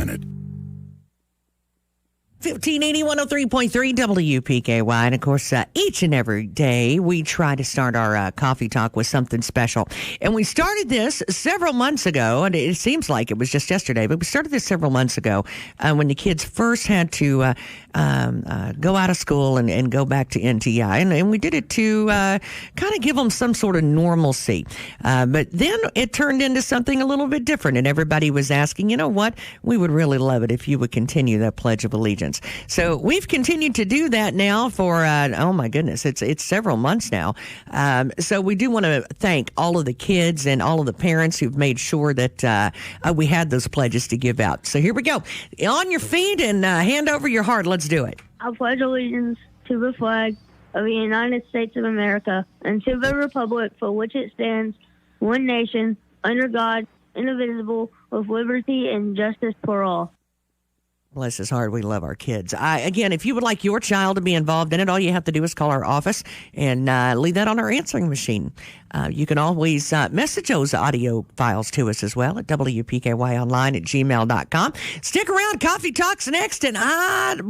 minute. 1580 103.3 WPKY. And of course, each and every day we try to start our coffee talk with something special. And we started this several months ago, and it seems like it was just yesterday, but we started this several months ago when the kids first had to go out of school and go back to NTI. And we did it to kind of give them some sort of normalcy. But then it turned into something a little bit different. And everybody was asking, you know what? We would really love it if you would continue that Pledge of Allegiance. So we've continued to do that now for, oh my goodness, it's several months now. So we do want to thank all of the kids and all of the parents who've made sure that we had those pledges to give out. So here we go. On your feet and hand over your heart. Let's do it. I pledge allegiance to the flag of the United States of America and to the republic for which it stands, one nation, under God, indivisible, with liberty and justice for all. Bless his heart. We love our kids. Again, if you would like your child to be involved in it, all you have to do is call our office and leave that on our answering machine. You can always message those audio files to us as well at WPKYonline@gmail.com. Stick around. Coffee Talk's next. And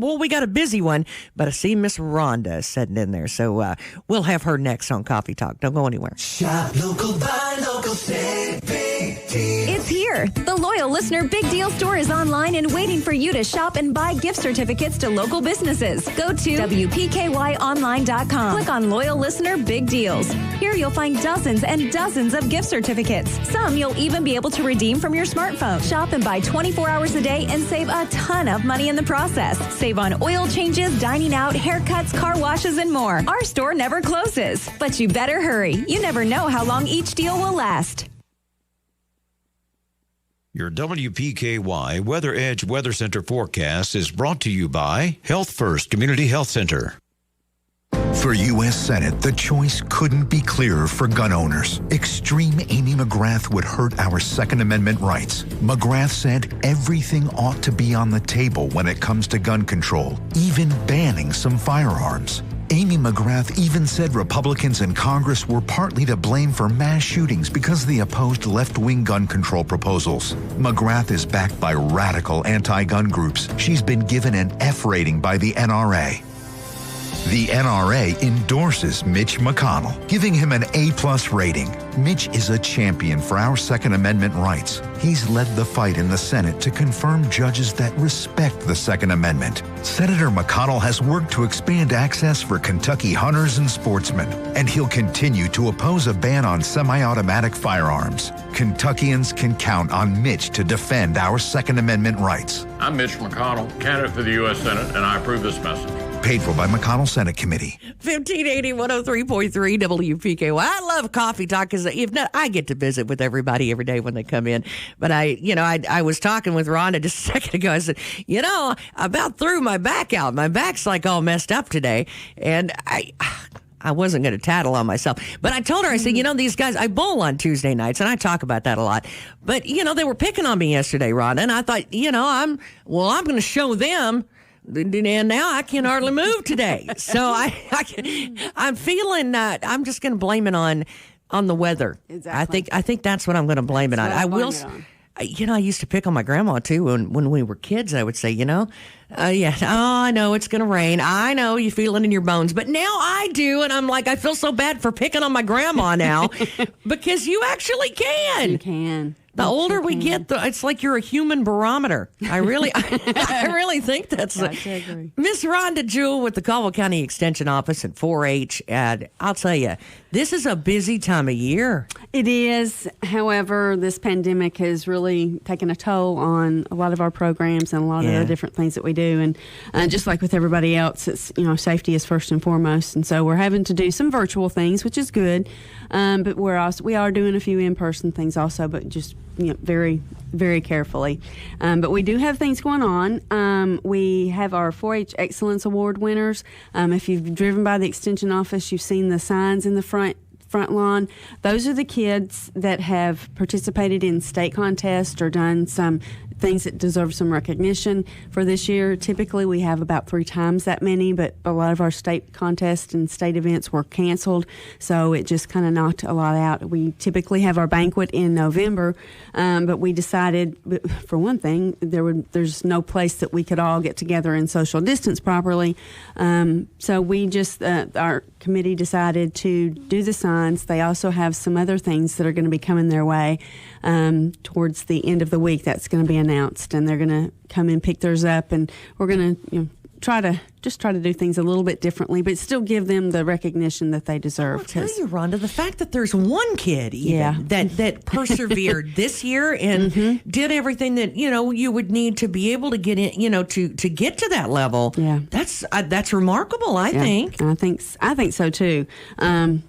we got a busy one, but I see Miss Rhonda sitting in there. So we'll have her next on Coffee Talk. Don't go anywhere. Shop local, buy local, save big deals. It's here. The Loyal Listener Big Deal Store is online and waiting for you to shop and buy gift certificates to local businesses. Go to WPKYonline.com. Click on Loyal Listener Big Deals. Here you'll find dozens and dozens of gift certificates. Some you'll even be able to redeem from your smartphone. Shop and buy 24 hours a day and save a ton of money in the process. Save on oil changes, dining out, haircuts, car washes, and more. Our store never closes. But you better hurry. You never know how long each deal will last. Your WPKY Weather Edge Weather Center forecast is brought to you by Health First Community Health Center. For U.S. Senate, the choice couldn't be clearer for gun owners. Extreme Amy McGrath would hurt our Second Amendment rights. McGrath said everything ought to be on the table when it comes to gun control, even banning some firearms. Amy McGrath even said Republicans in Congress were partly to blame for mass shootings because they opposed left-wing gun control proposals. McGrath is backed by radical anti-gun groups. She's been given an F rating by the NRA. The NRA endorses Mitch McConnell, giving him an A+ rating. Mitch is a champion for our Second Amendment rights. He's led the fight in the Senate to confirm judges that respect the Second Amendment. Senator McConnell has worked to expand access for Kentucky hunters and sportsmen, and he'll continue to oppose a ban on semi-automatic firearms. Kentuckians can count on Mitch to defend our Second Amendment rights. I'm Mitch McConnell, candidate for the U.S. Senate, and I approve this message. Paid for by McConnell Senate Committee. 1580 103.3 WPKY. I love Coffee Talk because if not, I get to visit with everybody every day when they come in. But I was talking with Rhonda just a second ago. I said, I about threw my back out. My back's like all messed up today. And I wasn't going to tattle on myself. But I told her, I said, these guys, I bowl on Tuesday nights, and I talk about that a lot. But, they were picking on me yesterday, Rhonda. And I thought, I'm going to show them. And now I can hardly move today. So I'm feeling I'm just going to blame it on the weather. Exactly. I think that's what I'm going to blame it on. I will. I used to pick on my grandma too when we were kids. I would say, I know it's going to rain. I know you feel it in your bones, but now I do, and I'm like, I feel so bad for picking on my grandma now because you actually can. You can. The older we get, it's like you're a human barometer. I really think that's Miss Rhonda Jewell with the Caldwell County Extension Office at 4-H. And I'll tell you, this is a busy time of year. It is. However, this pandemic has really taken a toll on a lot of our programs and a lot of the different things that we do. And just like with everybody else, it's safety is first and foremost. And so we're having to do some virtual things, which is good. But we are doing a few in-person things also, but just very, very carefully. But we do have things going on. We have our 4-H Excellence Award winners. If you've driven by the Extension office, you've seen the signs in the front lawn. Those are the kids that have participated in state contests or done some things that deserve some recognition for this year. Typically, we have about 3 times that many, but a lot of our state contests and state events were canceled, so it just kind of knocked a lot out. We typically have our banquet in November, but we decided, for one thing, there's no place that we could all get together and social distance properly. So we just, our committee decided to do the signs. They also have some other things that are going to be coming their way towards the end of the week. That's going to be announced, and they're going to come and pick theirs up, and we're going to try to do things a little bit differently, but still give them the recognition that they deserve. I'll tell you, Rhonda, the fact that there's one kid even that persevered this year and did everything that you would need to be able to get in, to get to that level. Yeah, that's remarkable. I think. I think so too.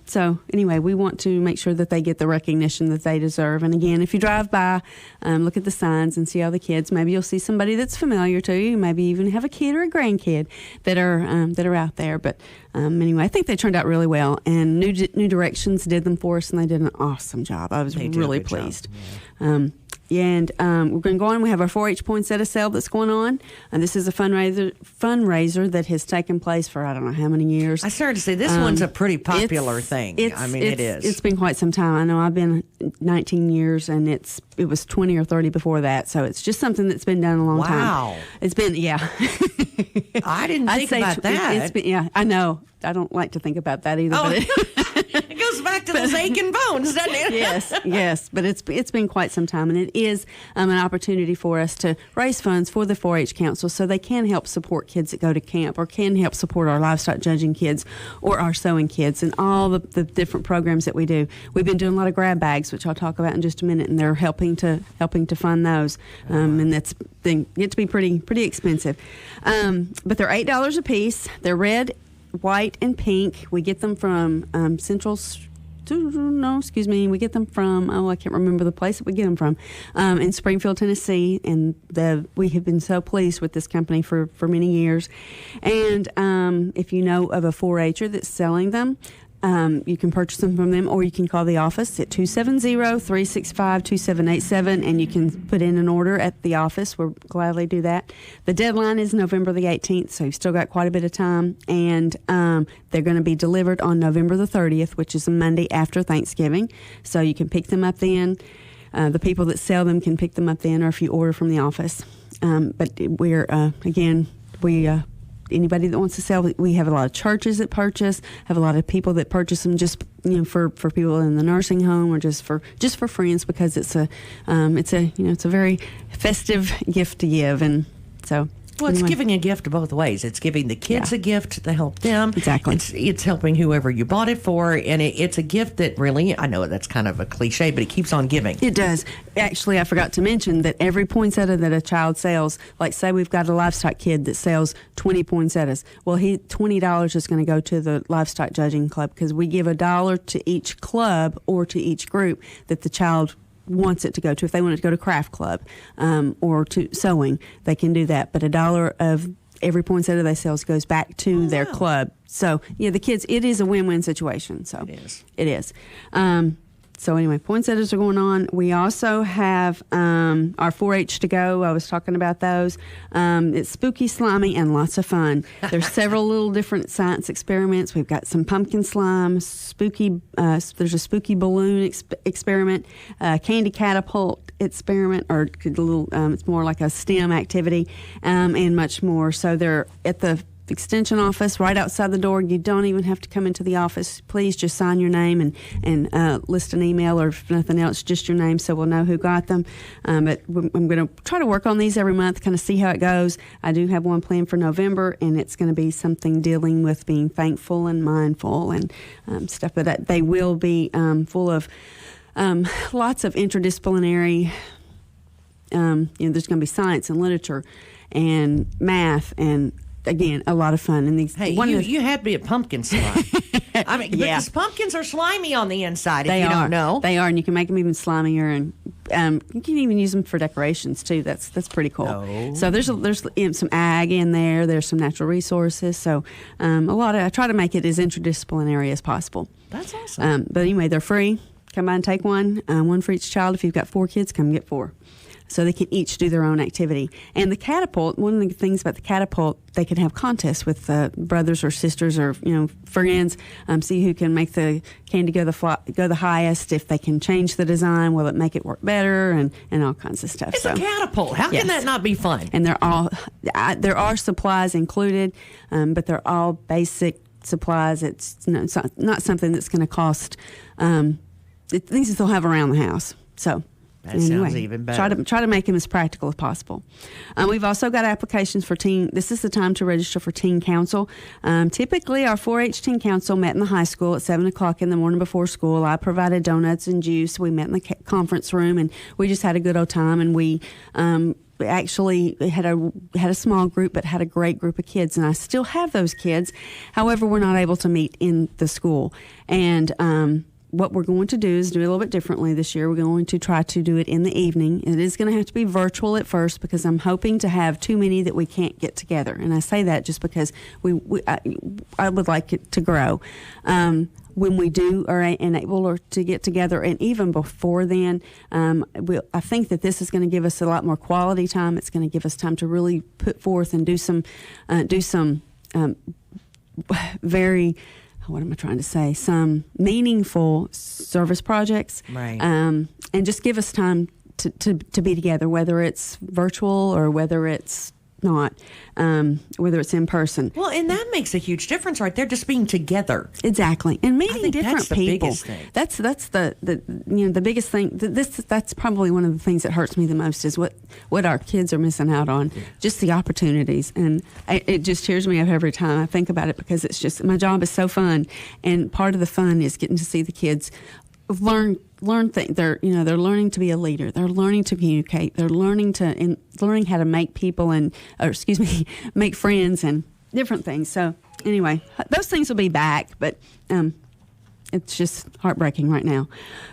So anyway, we want to make sure that they get the recognition that they deserve. And again, if you drive by, look at the signs and see all the kids. Maybe you'll see somebody that's familiar to you. Maybe even have a kid or a grandkid that are out there. But anyway, I think they turned out really well. And New Directions did them for us, and they did an awesome job. I was really pleased. And we're going to go on. We have our 4-H poinsettia sale that's going on. And this is a fundraiser that has taken place for I don't know how many years. I started to say this one's a pretty popular thing. It is. It's been quite some time. I know I've been 19 years, and it was 20 or 30 before that. So it's just something that's been done a long time. Wow. It's been, I didn't think about that. I know. I don't like to think about that either. But it goes back to those aching bones, doesn't it? Yes. But it's been quite some time, and it is an opportunity for us to raise funds for the 4-H Council so they can help support kids that go to camp, or can help support our livestock judging kids or our sewing kids, and all the different programs that we do. We've been doing a lot of grab bags, which I'll talk about in just a minute, and they're helping to fund those, and that's get to be pretty expensive. But they're $8 a piece. They're red, white, and pink. We get them from we get them from, I can't remember the place that we get them from, in Springfield, Tennessee, and we have been so pleased with this company for many years. And if you know of a 4-H'er that's selling them, you can purchase them from them, or you can call the office at 270-365-2787, and you can put in an order at the office. We'll gladly do that. The deadline is November the 18th, so you've still got quite a bit of time, and they're going to be delivered on November the 30th, which is a Monday after Thanksgiving, so you can pick them up then. The people that sell them can pick them up then, or if you order from the office. But anybody that wants to sell, we have a lot of churches that purchase, have a lot of people that purchase them just for people in the nursing home, or just for friends, because it's a very festive gift to give. And so it's giving a gift both ways. It's giving the kids a gift to help them. Exactly. It's helping whoever you bought it for, and it's a gift that really, I know that's kind of a cliche, but it keeps on giving. It does. Actually, I forgot to mention that every poinsettia that a child sells, like say we've got a livestock kid that sells 20 poinsettias, well, $20 is going to go to the livestock judging club, because we give $1 to each club or to each group that the child wants it to go to. If they want it to go to craft club or to sewing, they can do that. But $1 of every poinsettia they sell goes back to their club. So the kids, it is a win-win situation. So it is. So anyway, poinsettias are going on. We also have our 4-H to go. I was talking about those. It's spooky, slimy, and lots of fun. There's several little different science experiments. We've got some pumpkin slime, spooky. There's a spooky balloon experiment, candy catapult experiment, or a little. It's more like a STEM activity, and much more. So they're at the extension office right outside the door. You don't even have to come into the office. Please just sign your name and list an email, or if nothing else, just your name, so we'll know who got them. But I'm going to try to work on these every month, kind of see how it goes. I do have one planned for November, and it's going to be something dealing with being thankful and mindful and stuff. But they will be full of lots of interdisciplinary. There's going to be science and literature and math, and again, a lot of fun. And these, you had me at pumpkin slime. I mean, because pumpkins are slimy on the inside. If you don't know, they are, and you can make them even slimier, and you can even use them for decorations too. That's pretty cool. Oh. So there's some ag in there. There's some natural resources. So I try to make it as interdisciplinary as possible. That's awesome. But anyway, they're free. Come by and take one. One for each child. If you've got 4 kids, come get 4. so they can each do their own activity. And the catapult, one of the things about the catapult, they can have contests with brothers or sisters or friends, see who can make the candy go the highest. If they can change the design, will it make it work better, and all kinds of stuff. It's a catapult. How can that not be fun? And there are supplies included, but they're all basic supplies. It's not something that's going to cost things that they'll have around the house. So. That sounds even better. Try to make them as practical as possible. We've also got applications for teen. This is the time to register for teen council. Typically, our 4-H teen council met in the high school at 7:00 in the morning before school. I provided donuts and juice. We met in the conference room, and we just had a good old time. And we actually had a small group, but had a great group of kids. And I still have those kids. However, we're not able to meet in the school. And what we're going to do is do it a little bit differently this year. We're going to try to do it in the evening. It is going to have to be virtual at first because I'm hoping to have too many that we can't get together. And I say that just because I would like it to grow. When we do are able to get together, and even before then, I think that this is going to give us a lot more quality time. It's going to give us time to really put forth and do some very... what am I trying to say? Some meaningful service projects, right? And just give us time to be together, whether it's virtual or whether it's not, whether it's in person. Well, and that makes a huge difference right there, just being together. Exactly, and meeting different people. Biggest thing. That's the biggest thing. That's probably one of the things that hurts me the most is what our kids are missing out on, just the opportunities, and it just tears me up every time I think about it because it's just my job is so fun, and part of the fun is getting to see the kids learn things. They're learning to be a leader. They're learning to communicate. They're learning how to make people make friends and different things. So anyway, those things will be back, but it's just heartbreaking right now.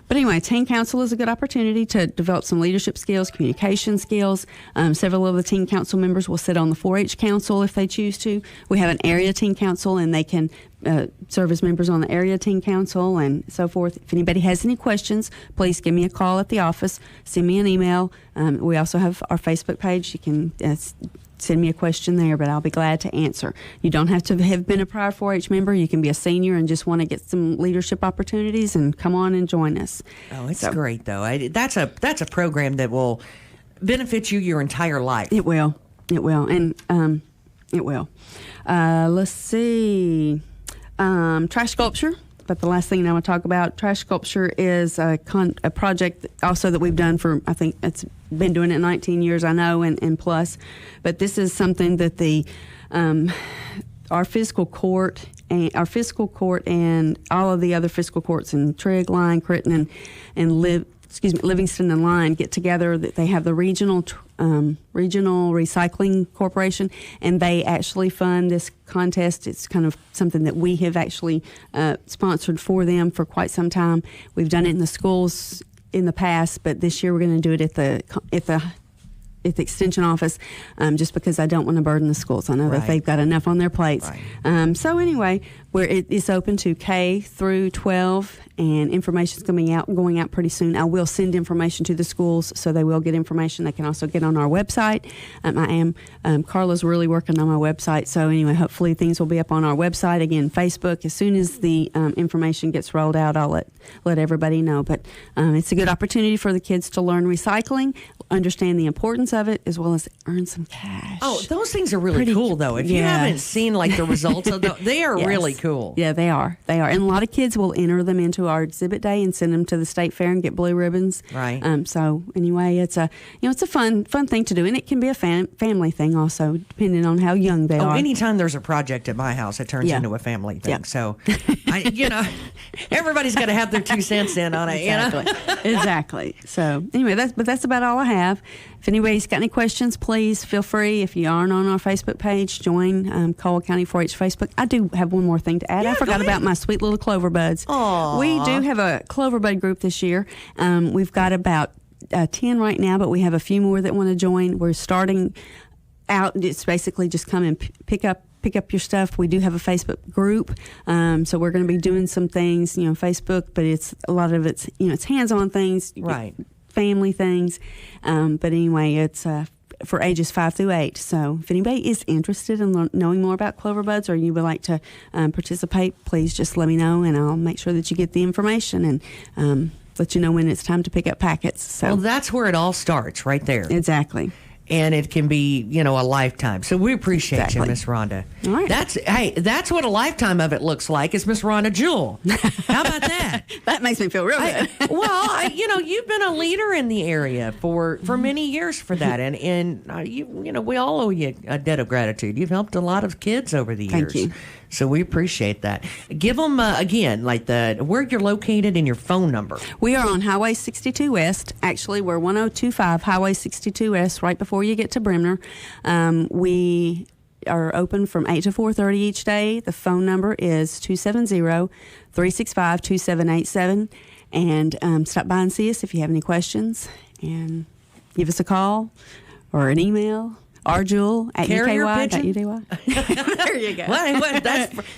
But anyway, teen council is a good opportunity to develop some leadership skills, communication skills. Several of the teen council members will sit on the 4-H council if they choose to. We have an area teen council, and they can serve as members on the area teen council and so forth. If anybody has any questions, please give me a call at the office. Send me an email. We also have our Facebook page. You can send me a question there, but I'll be glad to answer. You don't have to have been a prior 4-H member. You can be a senior and just want to get some leadership opportunities and come on and join us. Oh, it's great, though. That's a program that will benefit you your entire life. It will. And it will. Let's see. Trash sculpture. But the last thing I want to talk about, trash sculpture is a project also that we've done for, I think it's been doing it 19 years, I know, and plus. But this is something that our fiscal court and all of the other fiscal courts in Trigg, Lyon, Crittenden, and Livingston and Lyon get together. They have the regional recycling corporation, and they actually fund this contest. It's kind of something that we have actually sponsored for them for quite some time. We've done it in the schools in the past, but this year we're going to do it at the extension office, just because I don't want to burden the schools. I know that they've got enough on their plates. Right. So anyway, it's open to K through 12, and information is going out pretty soon. I will send information to the schools, so they will get information. They can also get on our website. Carla's really working on my website. So anyway, hopefully things will be up on our website. Again, Facebook. As soon as the information gets rolled out, I'll let everybody know. But it's a good opportunity for the kids to learn recycling, understand the importance of it, as well as earn some cash. Oh, those things are really cool, though. If you haven't seen the results of them, they are really cool. Yeah, they are. And a lot of kids will enter them into our exhibit day and send them to the state fair and get blue ribbons. Right. So anyway, it's a fun thing to do, and it can be a family thing also, depending on how young they are. Anytime there's a project at my house, it turns into a family thing. Yeah. So, everybody's got to have their 2 cents in on it. Exactly. Exactly. So anyway, that's about all I have. If anybody's got any questions, please feel free. If you aren't on our Facebook page, join Caldwell County 4-H Facebook. I do have one more thing to add. I forgot about my sweet little clover buds. Aww. We do have a clover bud group this year. We've got about 10 right now, but we have a few more that want to join. We're starting out. It's basically just come and pick up your stuff. We do have a Facebook group, so we're going to be doing some things, Facebook, but it's a lot of it's hands-on things. Right. family things. But anyway, it's for ages 5 through 8. So if anybody is interested in knowing more about Clover Buds, or you would like to participate, please just let me know, and I'll make sure that you get the information and let you know when it's time to pick up packets. So well, that's where it all starts, right there. Exactly. And it can be, a lifetime. So we appreciate you, Miss Rhonda. All right. That's what a lifetime of it looks like, is Miss Rhonda Jewell. How about that? That makes me feel real good. You've been a leader in the area for many years for that. And we all owe you a debt of gratitude. You've helped a lot of kids over the years. Thank you. So we appreciate that. Give them, again, where you're located and your phone number. We are on Highway 62 West. Actually, we're 1025 Highway 62 West, right before you get to Bremner. We are open from 8 to 4:30 each day. The phone number is 270-365-2787. And stop by and see us if you have any questions. And give us a call or an email. Jewell at UKY.UDY. There you go.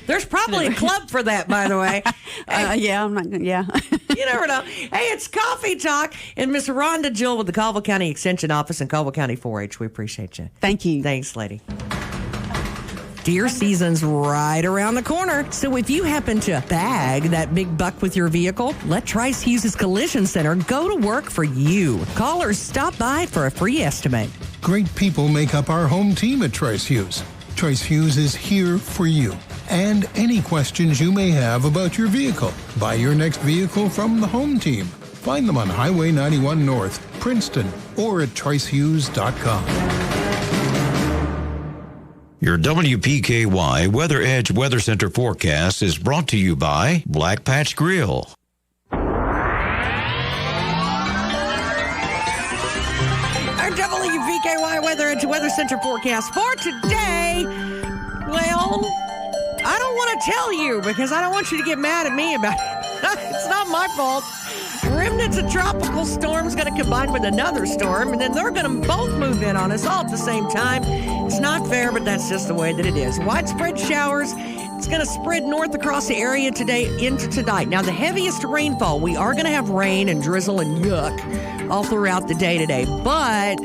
There's probably a club for that, by the way. Yeah, I'm not going to, yeah. You never know. Hey, it's Coffee Talk, and Miss Rhonda Jewell with the Caldwell County Extension Office and Caldwell County 4-H. We appreciate you. Thank you. Thanks, lady. Deer season's right around the corner. So if you happen to bag that big buck with your vehicle, let Trice Hughes' Collision Center go to work for you. Call or stop by for a free estimate. Great people make up our home team at Trice Hughes. Trice Hughes is here for you. And any questions you may have about your vehicle. Buy your next vehicle from the home team. Find them on Highway 91 North, Princeton, or at tricehughes.com. Your WPKY Weather Edge Weather Center forecast is brought to you by Black Patch Grill. Our WPKY Weather Edge Weather Center forecast for today. Well, I don't want to tell you because I don't want you to get mad at me about it. It's not my fault. Remnants of tropical storms going to combine with another storm, and then they're going to both move in on us all at the same time. It's not fair, but that's just the way that it is. Widespread showers. It's going to spread north across the area today into tonight. Now, the heaviest rainfall, we are going to have rain and drizzle and yuck all throughout the day today. But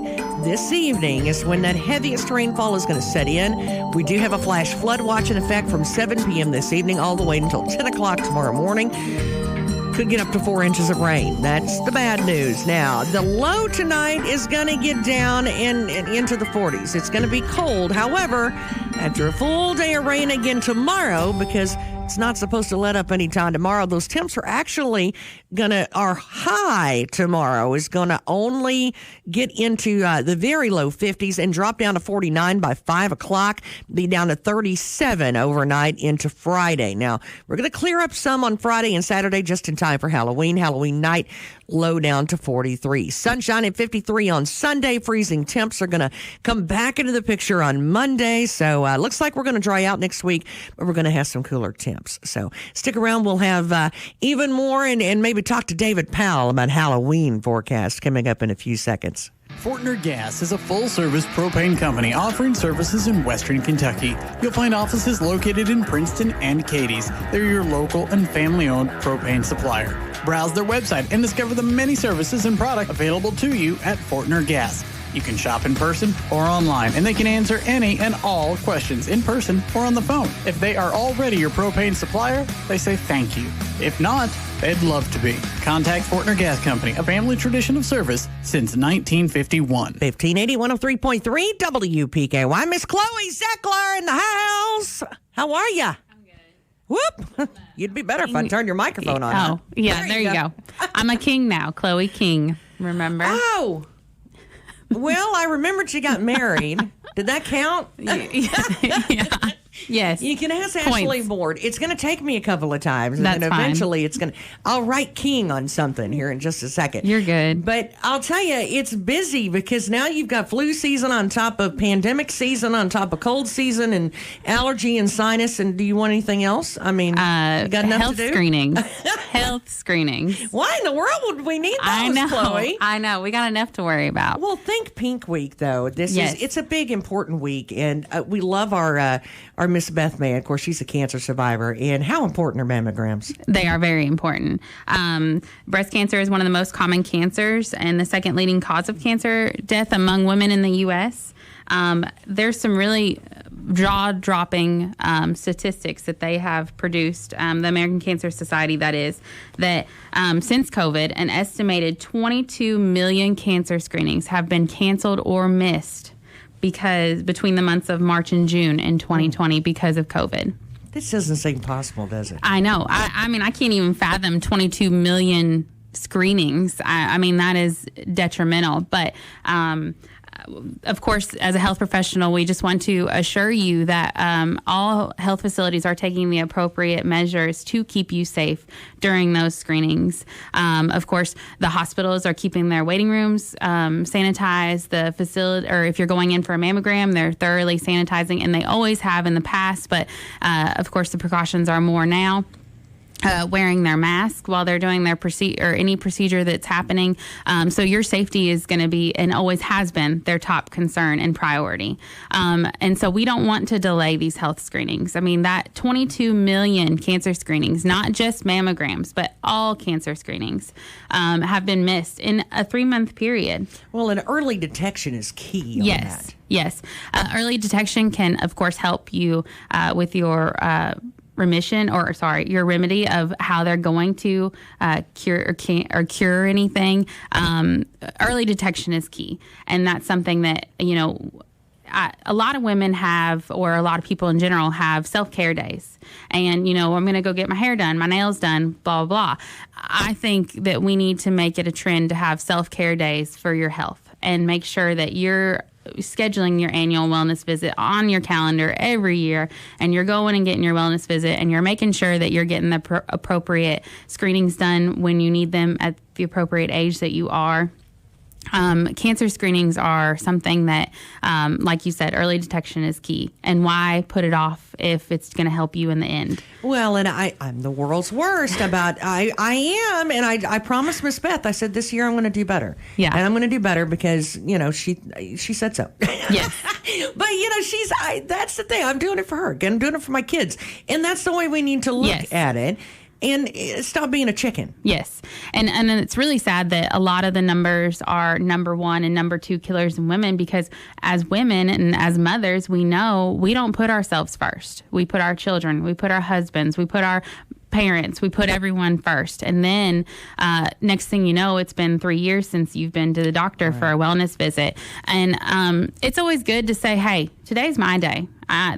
this evening is when that heaviest rainfall is going to set in. We do have a flash flood watch in effect from 7 p.m. this evening all the way until 10 o'clock tomorrow morning. Could get up to 4 inches of rain. That's the bad news. Now, the low tonight is going to get down and into the 40s. It's going to be cold. However, after a full day of rain again tomorrow, because it's not supposed to let up any time tomorrow, those temps are actually our high tomorrow is going to only get into the very low 50s and drop down to 49 by 5 o'clock, be down to 37 overnight into Friday. Now, we're going to clear up some on Friday and Saturday just in time for Halloween. Halloween night, low down to 43. Sunshine at 53 on Sunday. Freezing temps are going to come back into the picture on Monday. So looks like we're going to dry out next week, but we're going to have some cooler temps. So stick around. We'll have even more and maybe talk to David Powell about Halloween forecast coming up in a few seconds. Fortner Gas is a full-service propane company offering services in Western Kentucky. You'll find offices located in Princeton and Cadiz. They're your local and family-owned propane supplier. Browse their website and discover the many services and products available to you at Fortner Gas. You can shop in person or online, and they can answer any and all questions in person or on the phone. If they are already your propane supplier, they say thank you. If not, they'd love to be. Contact Fortner Gas Company, a family tradition of service since 1951. 1580 103.3 WPKY. Miss Chloe Zeckler in the house. How are ya? I'm good. Whoop. You'd be better if I turned your microphone on. Oh, yeah, there you go. I'm a king now, Chloe King. Remember? Oh. Well, I remembered you got married. Did that count? Yeah. Yes. You can ask Ashley Board. It's going to take me a couple of times. And That's then fine. eventually it's going to... I'll write King on something here in just a second. You're good. But I'll tell you, it's busy because now you've got flu season on top of pandemic season, on top of cold season and allergy and sinus. And do you want anything else? I mean, you got enough health to do? screenings. Health screenings. Why in the world would we need those, I know. Chloe? I know. We got enough to worry about. Well, think Pink Week, though. Yes. It's a big, important week, and we love our Miss Beth May. Of course, she's a cancer survivor. And how important are mammograms? They are very important. Breast cancer is one of the most common cancers and the second leading cause of cancer death among women in the U.S. There's some really jaw-dropping statistics that they have produced, the American Cancer Society, that since COVID, an estimated 22 million cancer screenings have been canceled or missed between the months of March and June in 2020 because of COVID. This doesn't seem possible, does it? I know. I mean, I can't even fathom 22 million screenings. I mean, that is detrimental. But of course, as a health professional, we just want to assure you that all health facilities are taking the appropriate measures to keep you safe during those screenings. Of course, the hospitals are keeping their waiting rooms sanitized. The facility, or if you're going in for a mammogram, they're thoroughly sanitizing, and they always have in the past. But of course, the precautions are more now. Wearing their mask while they're doing their procedure or any procedure that's happening. So your safety is going to be, and always has been, their top concern and priority. And so we don't want to delay these health screenings. I mean, that 22 million cancer screenings, not just mammograms, but all cancer screenings, have been missed in a 3-month period. Well, and early detection is key on that. Yes. Early detection can, of course, help you with your your remedy of how they're going to cure anything. Early detection is key. And that's something that, a lot of women have, or a lot of people in general have, self-care days. And, I'm going to go get my hair done, my nails done, blah, blah, blah. I think that we need to make it a trend to have self-care days for your health and make sure that you're scheduling your annual wellness visit on your calendar every year, and you're going and getting your wellness visit, and you're making sure that you're getting the appropriate screenings done when you need them at the appropriate age that you are. Cancer screenings are something that, like you said, early detection is key. And why put it off if it's going to help you in the end? Well, and I'm the world's worst about, I am, and I promised Miss Beth, I said this year I'm going to do better. Yeah. And I'm going to do better because, she said so. Yes. But, that's the thing. I'm doing it for her. I'm doing it for my kids. And that's the way we need to look at it. And stop being a chicken. Yes. And it's really sad that a lot of the numbers are number 1 and number 2 killers in women, because as women and as mothers, we know we don't put ourselves first. We put our children, we put our husbands, we put our parents, we put everyone first. And then next thing you know, it's been 3 years since you've been to the doctor for a wellness visit. And it's always good to say, hey, today's my day.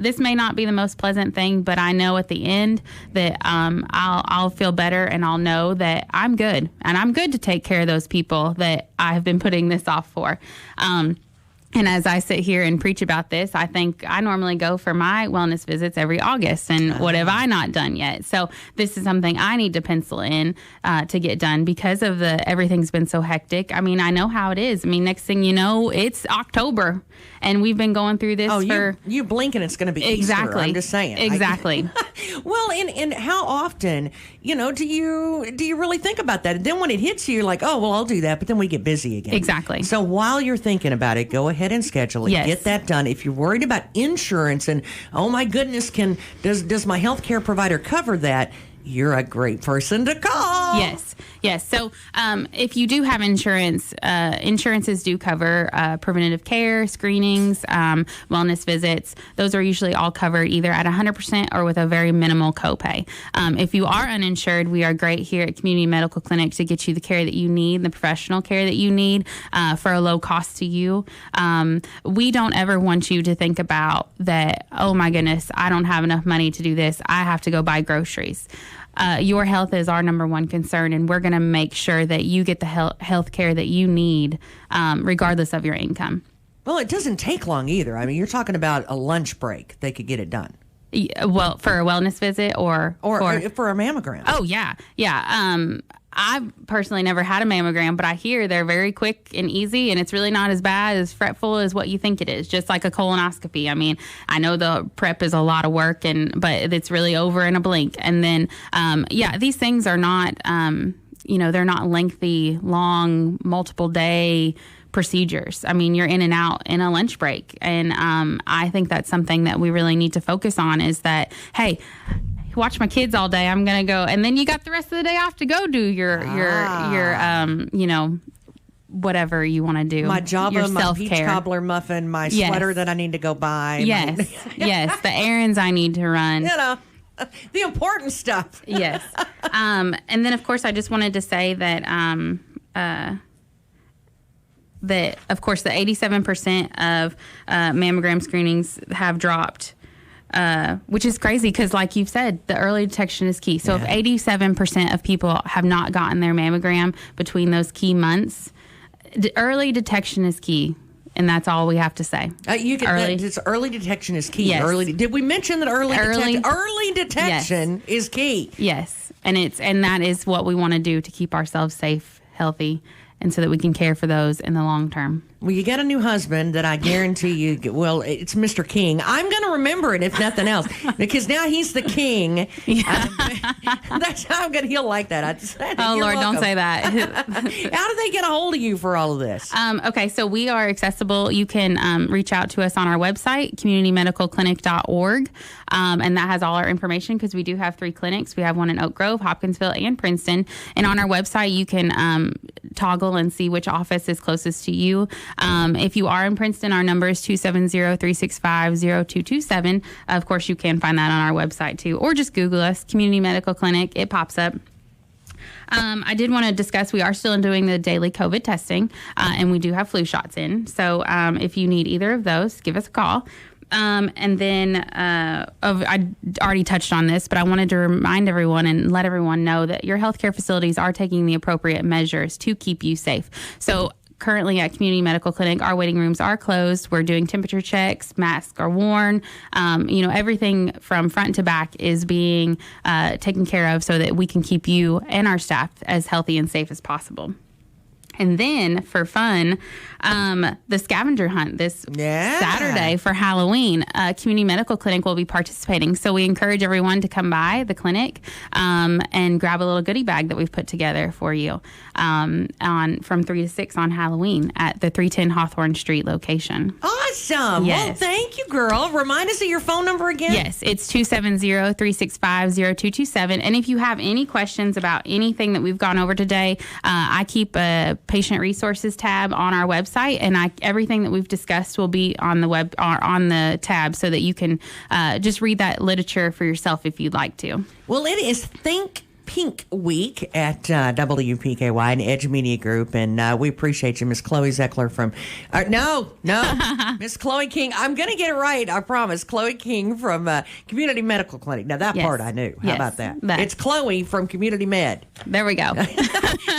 This may not be the most pleasant thing, but I know at the end that I'll feel better, and I'll know that I'm good. And I'm good to take care of those people that I have been putting this off for. And as I sit here and preach about this, I think I normally go for my wellness visits every August. And what have I not done yet? So this is something I need to pencil in to get done because of everything's been so hectic. I mean, I know how it is. I mean, next thing you know, it's October. And we've been going through this for... You blink and it's going to be exactly. Easter. I'm just saying. Exactly. Well, and how often, do you really think about that? And then when it hits you, you're like, oh, well, I'll do that. But then we get busy again. Exactly. So while you're thinking about it, go ahead and schedule it. Yes. Get that done. If you're worried about insurance and, oh, my goodness, does my health care provider cover that? You're a great person to call. Yes. So if you do have insurance, insurances do cover preventative care, screenings, wellness visits. Those are usually all covered either at 100% or with a very minimal copay. If you are uninsured, we are great here at Community Medical Clinic to get you the care that you need, the professional care that you need for a low cost to you. We don't ever want you to think about that, oh my goodness, I don't have enough money to do this. I have to go buy groceries. Your health is our number 1 concern, and we're going to make sure that you get the health care that you need, regardless of your income. Well, it doesn't take long either. I mean, you're talking about a lunch break. They could get it done. Well, for a wellness visit or for a mammogram. Oh, yeah. I've personally never had a mammogram, but I hear they're very quick and easy, and it's really not as bad, as fretful as what you think it is, just like a colonoscopy. I mean, I know the prep is a lot of work, but it's really over in a blink. And then, these things are not, they're not lengthy, long, multiple day procedures. I mean, you're in and out in a lunch break. And I think that's something that we really need to focus on is that, hey, watch my kids all day. I'm going to go. And then you got the rest of the day off to go do your whatever you want to do. My Java, your my self-care. peach cobbler muffin, my sweater that I need to go buy. Yes. Yes. The errands I need to run. The important stuff. Yes. And then, of course, I just wanted to say that that, of course, the 87% of mammogram screenings have dropped, which is crazy because, like you've said, the early detection is key. So if 87% of people have not gotten their mammogram between those key months, early detection is key. And that's all we have to say. Early detection is key. Yes. Did we mention that early detection is key? Yes. And that is what we want to do to keep ourselves safe, healthy, and so that we can care for those in the long term. Well, you got a new husband that I guarantee you, well, it's Mr. King. I'm going to remember it if nothing else, because now he's the king. That's how I'm going to, he'll like that. Oh, Lord, welcome. Don't say that. How do they get a hold of you for all of this? Okay, so we are accessible. You can reach out to us on our website, communitymedicalclinic.org, and that has all our information because we do have 3 clinics. We have one in Oak Grove, Hopkinsville, and Princeton. And on our website, you can toggle and see which office is closest to you. If you are in Princeton, our number is 270-365-0227. Of course, you can find that on our website too, or just Google us, Community Medical Clinic. It pops up. I did want to discuss, we are still doing the daily COVID testing, and we do have flu shots in. So if you need either of those, give us a call. And then I already touched on this, but I wanted to remind everyone and let everyone know that your healthcare facilities are taking the appropriate measures to keep you safe. So currently at Community Medical Clinic, our waiting rooms are closed. We're doing temperature checks, masks are worn. Everything from front to back is being taken care of so that we can keep you and our staff as healthy and safe as possible. And then for fun, the scavenger hunt this Saturday for Halloween, Community Medical Clinic will be participating. So we encourage everyone to come by the clinic and grab a little goodie bag that we've put together for you from 3 to 6 on Halloween at the 310 Hawthorne Street location. Awesome. Yes. Well, thank you, girl. Remind us of your phone number again. Yes, it's 270-365-0227. And if you have any questions about anything that we've gone over today, I keep a patient resources tab on our website, and everything that we've discussed will be on the web or on the tab so that you can just read that literature for yourself if you'd like to. Well, it is Think Pink Week at WPKY and Edge Media Group, and we appreciate you, Miss Chloe Zeckler from Miss Chloe King. I'm going to get it right, I promise. Chloe King from Community Medical Clinic. Now, that part I knew. How about that? It's Chloe from Community Med. There we go.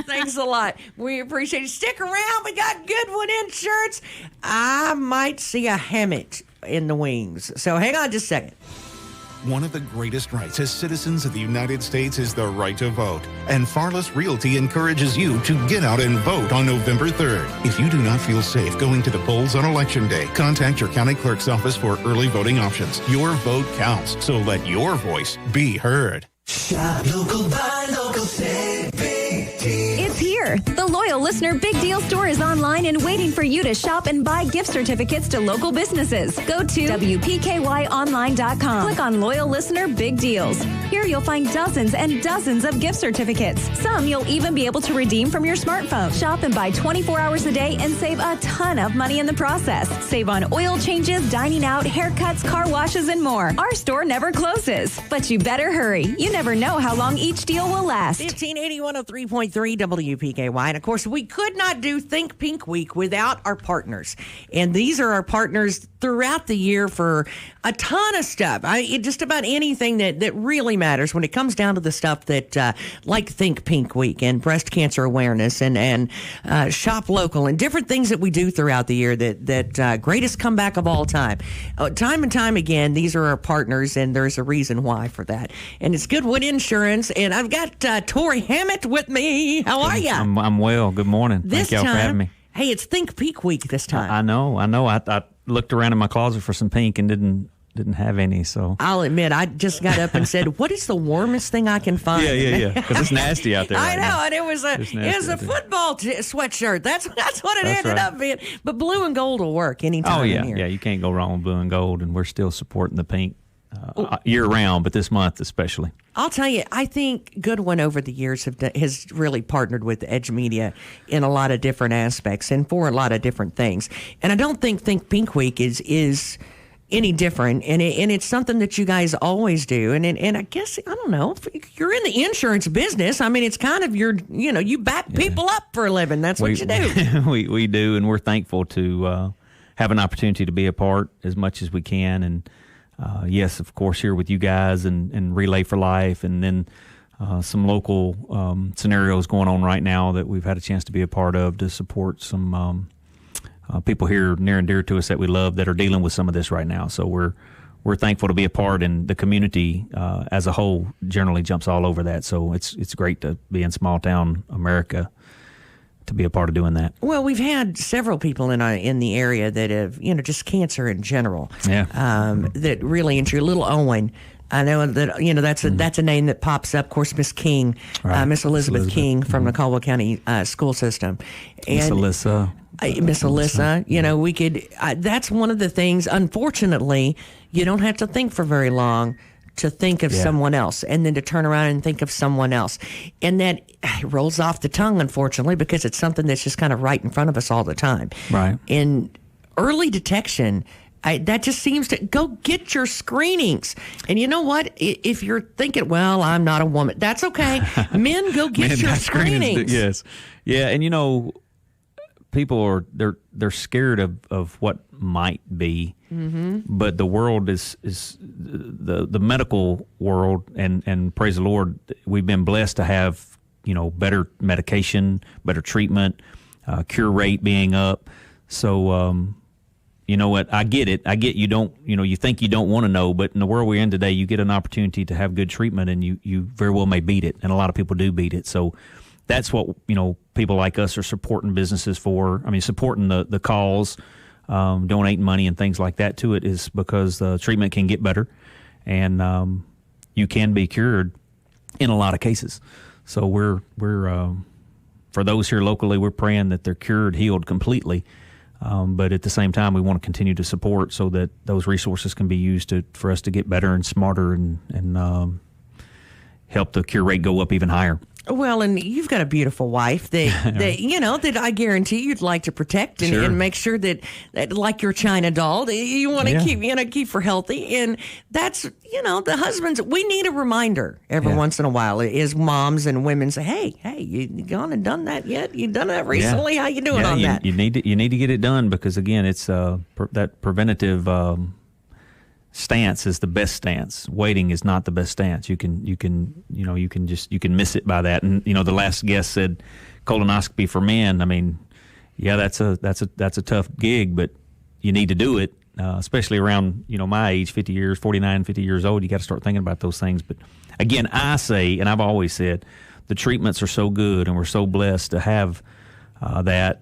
Thanks a lot. We appreciate it. Stick around. We got Goodwin Insurance. I might see a Hammett in the wings. So hang on just a second. One of the greatest rights as citizens of the United States is the right to vote. And Farless Realty encourages you to get out and vote on November 3rd. If you do not feel safe going to the polls on Election Day, contact your county clerk's office for early voting options. Your vote counts, so let your voice be heard. Shop local, buy local, save big deals. It's here. The Loyal Listener Big Deal Store is online and waiting for you to shop and buy gift certificates to local businesses. Go to WPKYonline.com. Click on Loyal Listener Big Deals. Here you'll find dozens and dozens of gift certificates. Some you'll even be able to redeem from your smartphone. Shop and buy 24 hours a day and save a ton of money in the process. Save on oil changes, dining out, haircuts, car washes, and more. Our store never closes, but you better hurry. You never know how long each deal will last. 1580 103.3 WPKY. And of course, we could not do Think Pink Week without our partners. And these are our partners throughout the year for a ton of stuff. Just about anything that really matters when it comes down to the stuff that, like Think Pink Week and breast cancer awareness and shop local and different things that we do throughout the year that greatest comeback of all time. Time and time again, these are our partners, and there's a reason why for that. And it's Goodwin Insurance, and I've got Torey Hammett with me. How are you? I'm well. Good morning. Thank y'all for having me. Hey, it's Think Pink Week this time. I know. I looked around in my closet for some pink and didn't didn't have any. So I'll admit, I just got up and said, "What is the warmest thing I can find?" Yeah. Because it's nasty out there. I know, now. and it was a football sweatshirt. That's what it ended up being. But blue and gold will work anytime. Oh yeah, in here. yeah. You can't go wrong with blue and gold, and we're still supporting the pink year round, but this month especially. I'll tell you, I think Goodwin over the years has really partnered with Edge Media in a lot of different aspects and for a lot of different things. And I don't think Pink Week is any different, and it's something that you guys always do. And I guess, I don't know, if you're in the insurance business. I mean, it's kind of you back people up for a living. That's what you do. we do, and we're thankful to have an opportunity to be a part as much as we can. And yes, of course, here with you guys and Relay for Life, and then some local scenarios going on right now that we've had a chance to be a part of to support some people here near and dear to us that we love that are dealing with some of this right now. So we're thankful to be a part, and the community as a whole generally jumps all over that. So it's great to be in small town America to be a part of doing that. Well, we've had several people in the area that have, just cancer in general. Yeah. That really injure. Little Owen. I know that that's a name that pops up. Of course, Miss King, right. Miss Elizabeth King from the Caldwell County school system, and Miss Alyssa. We could. That's one of the things. Unfortunately, you don't have to think for very long to think of someone else, and then to turn around and think of someone else, and that rolls off the tongue, unfortunately, because it's something that's just kind of right in front of us all the time. Right. And early detection. That just seems to go get your screenings. And you know what? If you're thinking, well, I'm not a woman, that's okay. Men, go get your screenings. Yes. Yeah. And people are, they're scared of what might be, but the world is the medical world, and praise the Lord, we've been blessed to have, better medication, better treatment, cure rate being up. So, you know what? I get it. I get you don't, you think you don't want to know, but in the world we're in today, you get an opportunity to have good treatment, and you very well may beat it. And a lot of people do beat it. So that's what, people like us are supporting businesses for. I mean, supporting the cause, donating money and things like that to it, is because the treatment can get better, and you can be cured in a lot of cases. So we're for those here locally, we're praying that they're cured, healed completely. But at the same time, we want to continue to support so that those resources can be used for us to get better and smarter and help the cure rate go up even higher. Well, and you've got a beautiful wife that I guarantee you'd like to protect and make sure that like your China doll, you want to keep her healthy. And that's, the husbands, we need a reminder every once in a while as moms and women say, hey, you gone and done that yet? You done that recently? How you doing on that? You need to get it done, because again, it's that preventative stance is the best stance. Waiting is not the best stance. You can miss it by that. And the last guest said colonoscopy for men. I mean, that's a tough gig, but you need to do it, especially around my age, 50 years old. You got to start thinking about those things. But again, I say, and I've always said, the treatments are so good, and we're so blessed to have that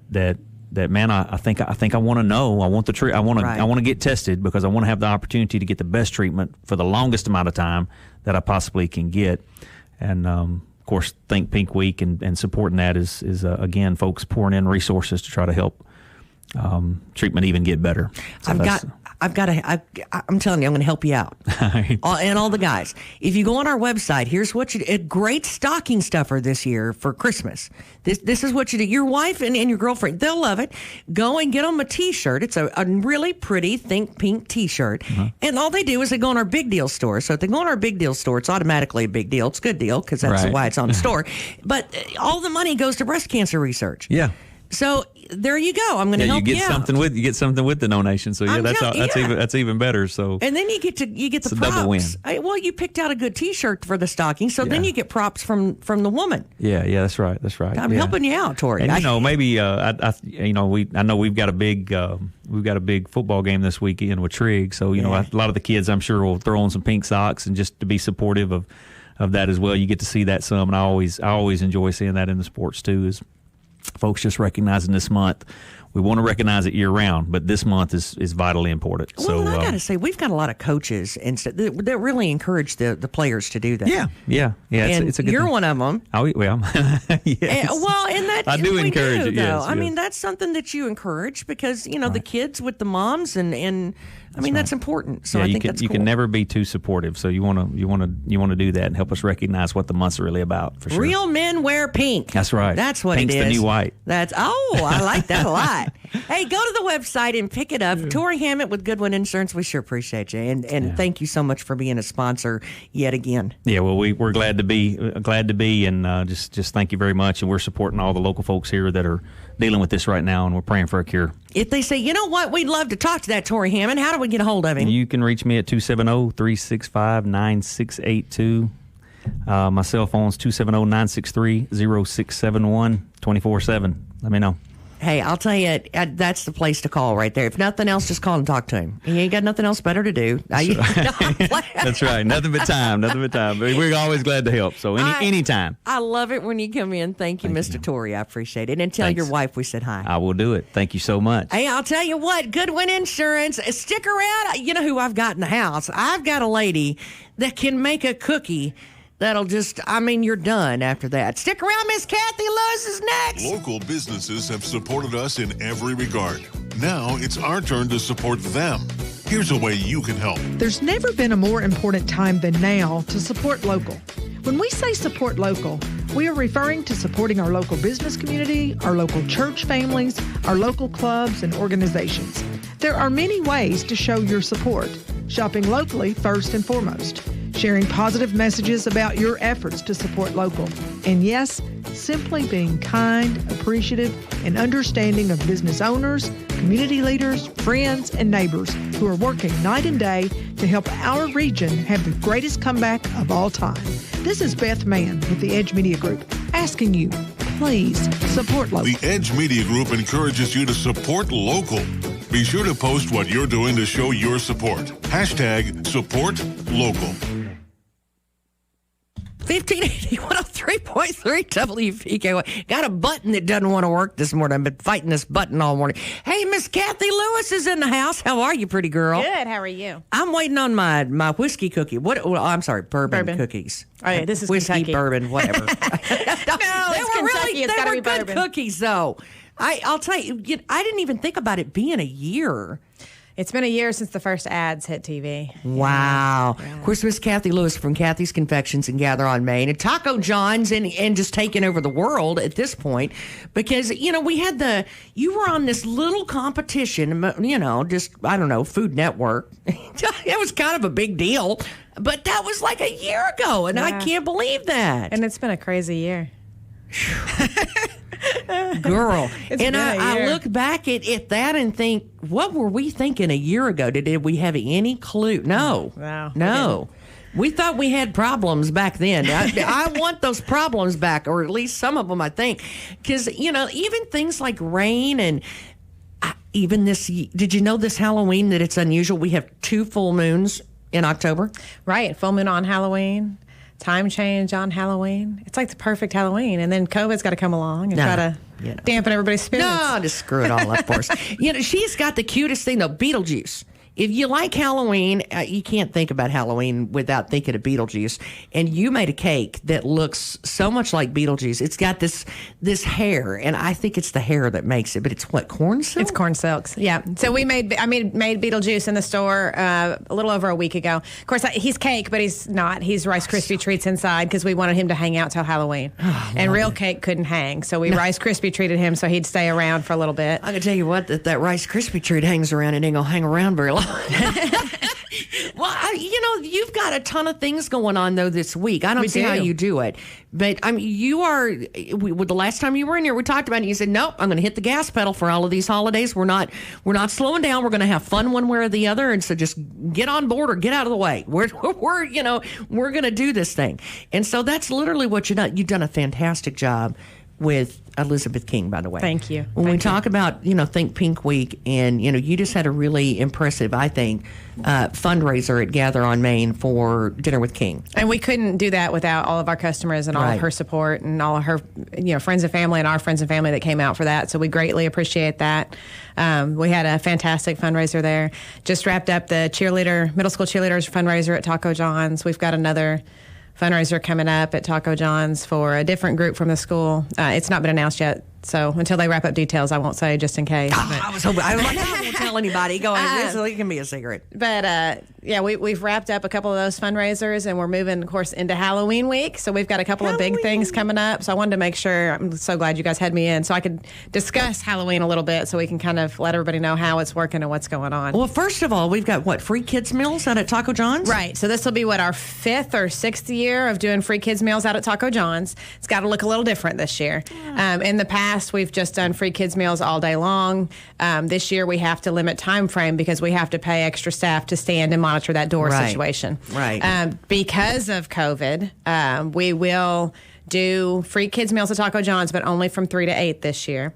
man, I think I want to know. I want the I want to get tested, because I want to have the opportunity to get the best treatment for the longest amount of time that I possibly can get. And of course, Think Pink Week and supporting that is again, folks pouring in resources to try to help treatment even get better. So I'm telling you, I'm going to help you out. And all the guys. If you go on our website, here's what you do. A great stocking stuffer this year for Christmas. This is what you do. Your wife and your girlfriend, they'll love it. Go and get them a T-shirt. It's a really pretty Think Pink T-shirt. And all they do is they go on our Big Deal store. So if they go on our Big Deal store, it's automatically a big deal. It's a good deal, because that's why it's on the store. But all the money goes to breast cancer research. Yeah. So there you go. I'm going to help you out. You get something with the donation. So that's even better. So and then you get the props. Double win. Well, you picked out a good T-shirt for the stocking, so then you get props from the woman. Yeah, that's right. I'm helping you out, Torey. And maybe I know we've got a big football game this weekend with Trigg. So a lot of the kids, I'm sure, will throw on some pink socks, and just to be supportive of that as well. You get to see that some, and I always enjoy seeing that in the sports too. Is folks just recognizing this month we want to recognize it year round, but this month is vitally important. Well, so and I got to say, we've got a lot of coaches and that really encourage the players to do that. Yeah. And it's a good you're thing. one of them. Oh, well, yes. And that I do encourage it. Though. Yes, I mean, that's something that you encourage because the kids with the moms and I mean that's important. So I think that's cool. You can never be too supportive. So you want to do that and help us recognize what the month's really about. For sure. Real men wear pink. That's right. That's what Pink's it is. the new white. I like that a lot. Hey, go to the website and pick it up. Torey Hammett with Goodwin Insurance. We sure appreciate you, and thank you so much for being a sponsor yet again. Yeah, well, we're glad to be, and just thank you very much. And we're supporting all the local folks here that are dealing with this right now, and we're praying for a cure. If they say, you know what, we'd love to talk to that Torey Hammett, how do we get a hold of him? You can reach me at 270-365-9682. My cell phone's 270-963-0671, 24/7. Let me know. Hey, I'll tell you, that's the place to call right there. If nothing else, just call and talk to him. He ain't got nothing else better to do. That's right. Nothing but time. But we're always glad to help. So anytime. I love it when you come in. Thank you, Mr. Torey. I appreciate it. And tell your wife we said hi. I will do it. Thank you so much. Hey, I'll tell you what, Goodwin Insurance, stick around. You know who I've got in the house? I've got a lady that can make a cookie that'll you're done after that. Stick around, Miss Cathy Lewis is next. Local businesses have supported us in every regard. Now it's our turn to support them. Here's a way you can help. There's never been a more important time than now to support local. When we say support local, we are referring to supporting our local business community, our local church families, our local clubs and organizations. There are many ways to show your support. Shopping locally first and foremost. Sharing positive messages about your efforts to support local. And yes, simply being kind, appreciative, and understanding of business owners, community leaders, friends, and neighbors who are working night and day to help our region have the greatest comeback of all time. This is Beth Mann with the Edge Media Group asking you, please support local. The Edge Media Group encourages you to support local. Be sure to post what you're doing to show your support. #SupportLocal. 1580 103.3 WPKY. Got a button that doesn't want to work this morning. I've been fighting this button all morning. Hey, Miss Cathy Lewis is in the house. How are you, pretty girl? Good. How are you? I'm waiting on my whiskey cookie. I'm sorry, bourbon cookies. Oh, yeah, this is whiskey, Kentucky. Bourbon, whatever. No, it's Kentucky. It's got to be good bourbon. Cookies, though. I'll tell you, I didn't even think about it being a year. It's been a year since the first ads hit TV. Wow. Yeah. Of course, Miss Cathy Lewis from Cathy's Confections in Gather on Main and Taco John's and just taking over the world at this point because, you were on this little competition, Food Network. It was kind of a big deal, but that was like a year ago and I can't believe that. And it's been a crazy year. Girl. And I look back at that and think, what were we thinking a year ago? Did we have any clue? No. We thought we had problems back then. I want those problems back, or at least some of them, I think. Because, even things like rain and even this, did you know this Halloween that it's unusual? We have 2 full moons in October. Right. Full moon on Halloween. Time change on Halloween. It's like the perfect Halloween. And then COVID's got to come along and try to dampen everybody's spirits. No, just screw it all up for us. She's got the cutest thing, though, Beetlejuice. If you like Halloween, you can't think about Halloween without thinking of Beetlejuice. And you made a cake that looks so much like Beetlejuice. It's got this hair, and I think it's the hair that makes it. But it's what, corn silk? It's corn silks. Yeah. So I made Beetlejuice in the store a little over a week ago. Of course, he's cake, but he's not. He's Rice Krispie treats inside because we wanted him to hang out till Halloween. And real cake couldn't hang, so we Rice Krispie treated him so he'd stay around for a little bit. I can tell you what, that Rice Krispie treat hangs around. It ain't gonna hang around very long. Well, you've got a ton of things going on, though, this week. I don't see how you do it. But, you are, the last time you were in here, we talked about it. You said, nope, I'm going to hit the gas pedal for all of these holidays. We're not slowing down. We're going to have fun one way or the other. And so just get on board or get out of the way. We're going to do this thing. And so that's literally what you've done. You've done a fantastic job with Elizabeth King, by the way. Thank you. When we talk about, Think Pink Week, and, you just had a really impressive, I think, fundraiser at Gather on Main for Dinner with King. And we couldn't do that without all of our customers and all of her support and all of her, friends and family and our friends and family that came out for that. So we greatly appreciate that. We had a fantastic fundraiser there. Just wrapped up the middle school cheerleaders fundraiser at Taco John's. We've got another fundraiser coming up at Taco John's for a different group from the school. It's not been announced yet, so until they wrap up details, I won't say just in case. I was hoping I won't tell anybody. Go ahead, it can be a secret. But we've wrapped up a couple of those fundraisers, and we're moving, of course, into Halloween week. So we've got a couple of big things coming up. So I wanted to make sure. I'm so glad you guys had me in, so I could discuss Halloween a little bit, so we can kind of let everybody know how it's working and what's going on. Well, first of all, we've got free kids meals out at Taco John's. Right. So this will be our 5th or 6th year of doing free kids meals out at Taco John's. It's got to look a little different this year. In the past, we've just done free kids meals all day long. This year, we have to limit time frame because we have to pay extra staff to stand and monitor that door situation. Right. Because of COVID, we will do free kids meals at Taco John's, but only from 3 to 8 this year.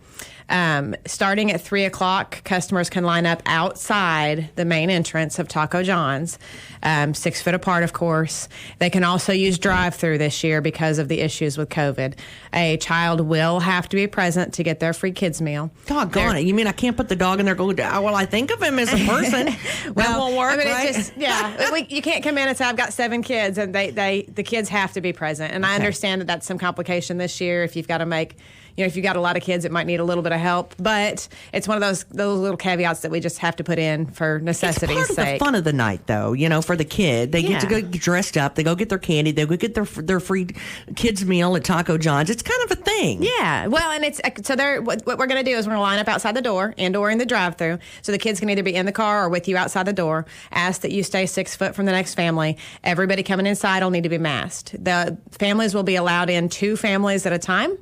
Starting at 3 o'clock, customers can line up outside the main entrance of Taco John's, 6 foot apart, of course. They can also use drive-through this year because of the issues with COVID. A child will have to be present to get their free kids meal. Doggone it. You mean I can't put the dog in there and go, well, I think of him as a person. That won't work, right? You can't come in and say, I've got 7 kids, and the kids have to be present. And I understand that that's some complication this year if you've got to make... if you've got a lot of kids, it might need a little bit of help. But it's one of those little caveats that we just have to put in for necessity's sake. It's part of the fun of the night, though, for the kid. They get to go get dressed up. They go get their candy. They go get their free kids meal at Taco John's. It's kind of a thing. Yeah. Well, and it's so what we're going to do is we're going to line up outside the door and/or in the drive-through, so the kids can either be in the car or with you outside the door. Ask that you stay 6 foot from the next family. Everybody coming inside will need to be masked. The families will be allowed in 2 families at a time.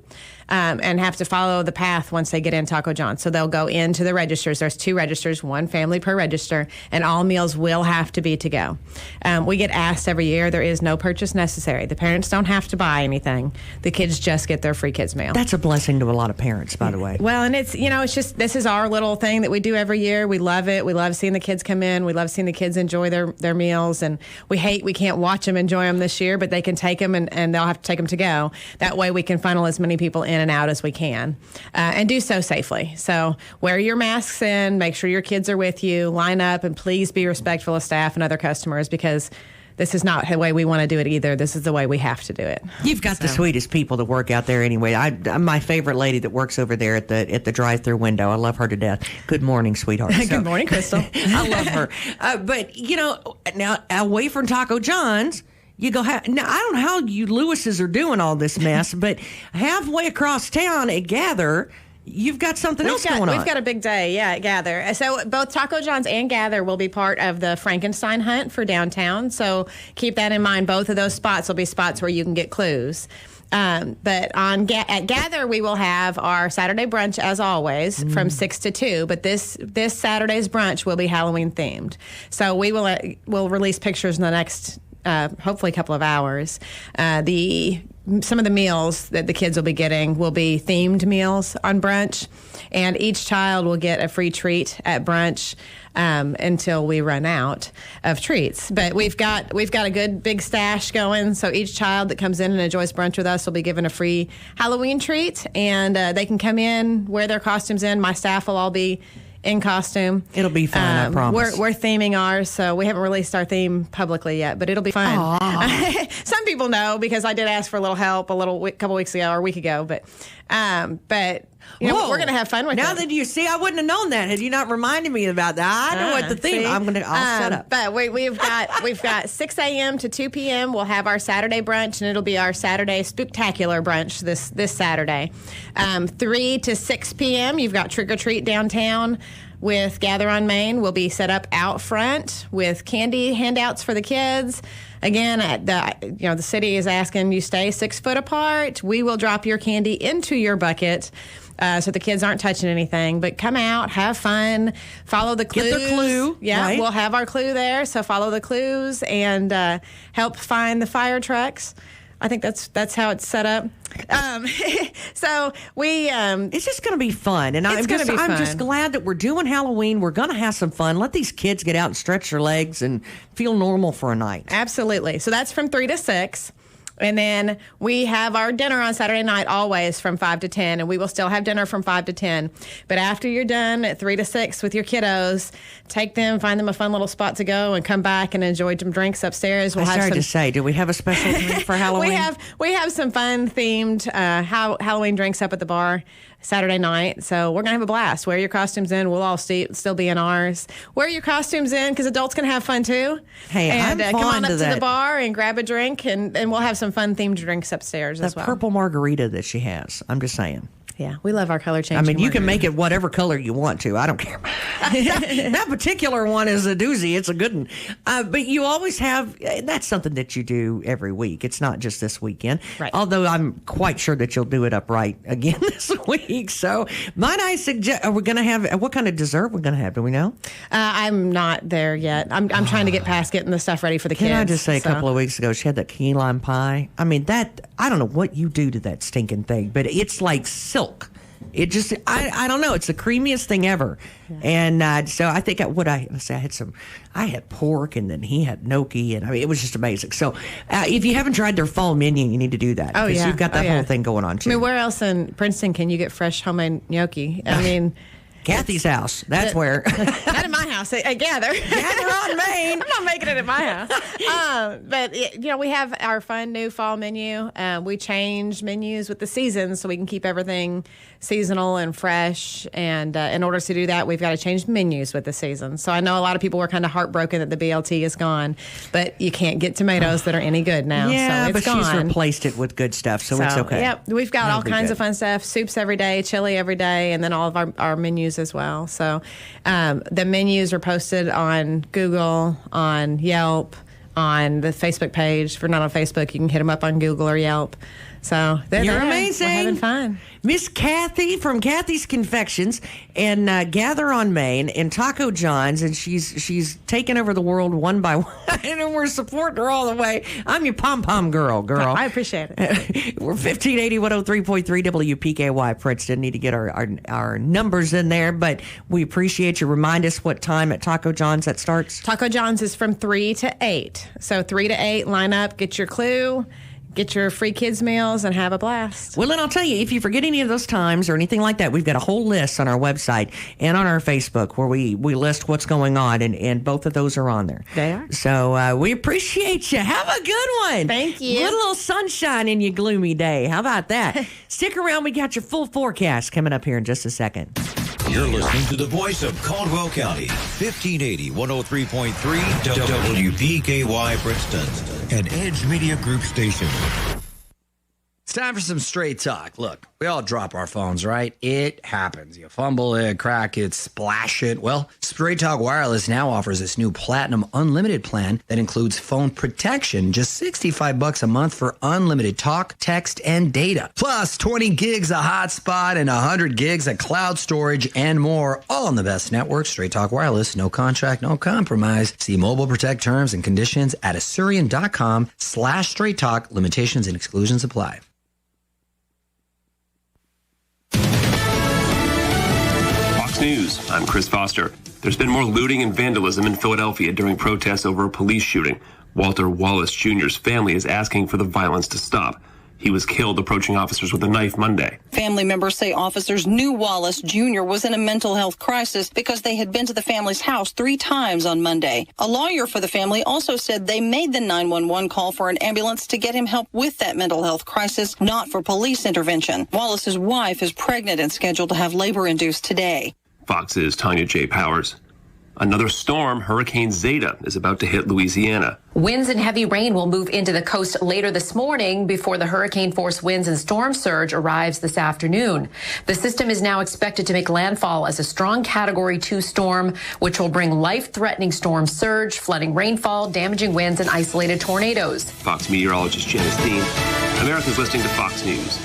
And have to follow the path once they get in Taco John's. So they'll go into the registers. There's 2 registers, 1 family per register, and all meals will have to be to go. We get asked every year, there is no purchase necessary. The parents don't have to buy anything. The kids just get their free kids meal. That's a blessing to a lot of parents, by the way. Well, and it's just, this is our little thing that we do every year. We love it. We love seeing the kids come in. We love seeing the kids enjoy their meals. And we can't watch them enjoy them this year, but they can take them and they'll have to take them to go. That way we can funnel as many people in and out as we can, and do so safely. So wear your masks in, make sure your kids are with you, line up, and please be respectful of staff and other customers, because this is not the way we want to do it either. This is the way we have to do it. You've got the sweetest people to work out there anyway. I'm my favorite lady that works over there at the drive-through window. I love her to death. Good morning, sweetheart. Good morning, Crystal. I love her. But, now away from Taco John's, you go, now, I don't know how you Lewises are doing all this mess, but halfway across town at Gather, you've got something else going on. We've got a big day, at Gather. So both Taco John's and Gather will be part of the Frankenstein hunt for downtown. So keep that in mind. Both of those spots will be spots where you can get clues. But at Gather, we will have our Saturday brunch as always from 6 to 2. But this Saturday's brunch will be Halloween themed. So we'll release pictures in the next hopefully a couple of hours. Some of the meals that the kids will be getting will be themed meals on brunch, and each child will get a free treat at brunch until we run out of treats. But we've got a good big stash going, so each child that comes in and enjoys brunch with us will be given a free Halloween treat, and they can come in, wear their costumes in. My staff will all be in costume. It'll be fun, I promise. We're theming ours, so we haven't released our theme publicly yet, but it'll be fun. Some people know because I did ask for a little help a couple weeks ago or a week ago, but we're going to have fun with it. Now that you see, I wouldn't have known that had you not reminded me about that. I know what the theme. I'll set up. But we've got 6 a.m. to 2 p.m. We'll have our Saturday brunch, and it'll be our Saturday spooktacular brunch this Saturday. 3 to 6 p.m. You've got trick or treat downtown with Gather on Main. We'll be set up out front with candy handouts for the kids. Again, the city is asking you stay 6 foot apart. We will drop your candy into your bucket. So the kids aren't touching anything, but come out, have fun, follow the clues. Get their clue. Yeah, right? We'll have our clue there, so follow the clues and help find the fire trucks. I think that's how it's set up. So we it's just going to be fun, and I'm just glad that we're doing Halloween. We're going to have some fun. Let these kids get out and stretch their legs and feel normal for a night. Absolutely. So that's from 3 to 6. And then we have our dinner on Saturday night always from 5 to 10, and we will still have dinner from 5 to 10. But after you're done at 3 to 6 with your kiddos, take them, find them a fun little spot to go, and come back and enjoy some drinks upstairs. I started to say, do we have a special drink for Halloween? We have some fun themed Halloween drinks up at the bar Saturday night. So we're going to have a blast. Wear your costumes in. We'll all still be in ours. Wear your costumes in because adults can have fun too. Hey, and I'm come on fond up of to that. the bar and grab a drink, and we'll have some fun themed drinks upstairs as well. Purple margarita that she has. I'm just saying. Yeah, we love our color changing. I mean, you can margarita. make it whatever color you want to. I don't care. That particular one is a doozy. It's a good one. But you always have, that's something that you do every week. It's not just this weekend. Right. Although I'm quite sure that you'll do it upright again this week. So might I suggest, are we going to have, what kind of dessert we're going to have? Do we know? I'm not there yet. I'm trying to get past getting the stuff ready for the kids. Can I just say, a couple of weeks ago, she had that key lime pie. I mean, I don't know what you do to that stinking thing, but it's like silk. It just, I don't know. It's the creamiest thing ever. Yeah. And so I think I had pork, and then he had gnocchi, and I mean, it was just amazing. So if you haven't tried their fall menu, you need to do that. Oh, yeah. You've got that whole thing going on, too. I mean, where else in Princeton can you get fresh homemade gnocchi? I mean... Cathy's house. That's where. Not in my house. I gather. Gather on Main. I'm not making it at my house. But, we have our fun new fall menu. We change menus with the seasons so we can keep everything seasonal and fresh. And in order to do that, we've got to change menus with the seasons. So I know a lot of people were kind of heartbroken that the BLT is gone. But you can't get tomatoes that are any good now. Yeah, so it's but gone. She's replaced it with good stuff, so it's okay. Yep. We've got all kinds of fun stuff. Soups every day, chili every day, and then all of our menus as well. So the menus are posted on Google, on Yelp, on the Facebook page. If you're not on Facebook, you can hit them up on Google or Yelp. So you're amazing. We're having fun. Miss Cathy from Cathy's Confections and Gather on Main and Taco John's, and she's taken over the world one by one, and we're supporting her all the way. I'm your pom-pom girl. I appreciate it. We're 1580 103.3 WPKY Princeton. Need to get our numbers in there, but we appreciate you. Remind us what time at Taco John's that starts. Taco John's is from 3 to 8. So 3 to 8, line up, get your clue. Get your free kids meals and have a blast. Well, and I'll tell you, if you forget any of those times or anything like that, we've got a whole list on our website and on our Facebook where we list what's going on, and both of those are on there. They are. So we appreciate you. Have a good one. Thank you. Put a little sunshine in your gloomy day. How about that? Stick around. We got your full forecast coming up here in just a second. You're listening to the voice of Caldwell County, 1580 103.3 WPKY Princeton, an Edge Media Group station. It's time for some straight talk. Look, we all drop our phones, right? It happens. You fumble it, crack it, splash it. Well, Straight Talk Wireless now offers this new Platinum Unlimited plan that includes phone protection, just $65 a month for unlimited talk, text, and data. Plus 20 gigs of hotspot and 100 gigs of cloud storage and more, all on the best network. Straight Talk Wireless, no contract, no compromise. See Mobile Protect terms and conditions at Asurion.com/Straight Talk. Limitations and exclusions apply. News. I'm Chris Foster. There's been more looting and vandalism in Philadelphia during protests over a police shooting. Walter Wallace Jr.'s family is asking for the violence to stop. He was killed approaching officers with a knife Monday. Family members say officers knew Wallace Jr. was in a mental health crisis because they had been to the family's house 3 times on Monday. A lawyer for the family also said they made the 911 call for an ambulance to get him help with that mental health crisis, not for police intervention. Wallace's wife is pregnant and scheduled to have labor induced today. Fox's Tanya J. Powers. Another storm, Hurricane Zeta, is about to hit Louisiana. Winds and heavy rain will move into the coast later this morning before the hurricane-force winds and storm surge arrives this afternoon. The system is now expected to make landfall as a strong Category 2 storm, which will bring life-threatening storm surge, flooding rainfall, damaging winds, and isolated tornadoes. Fox meteorologist Janice Dean. America's listening to Fox News.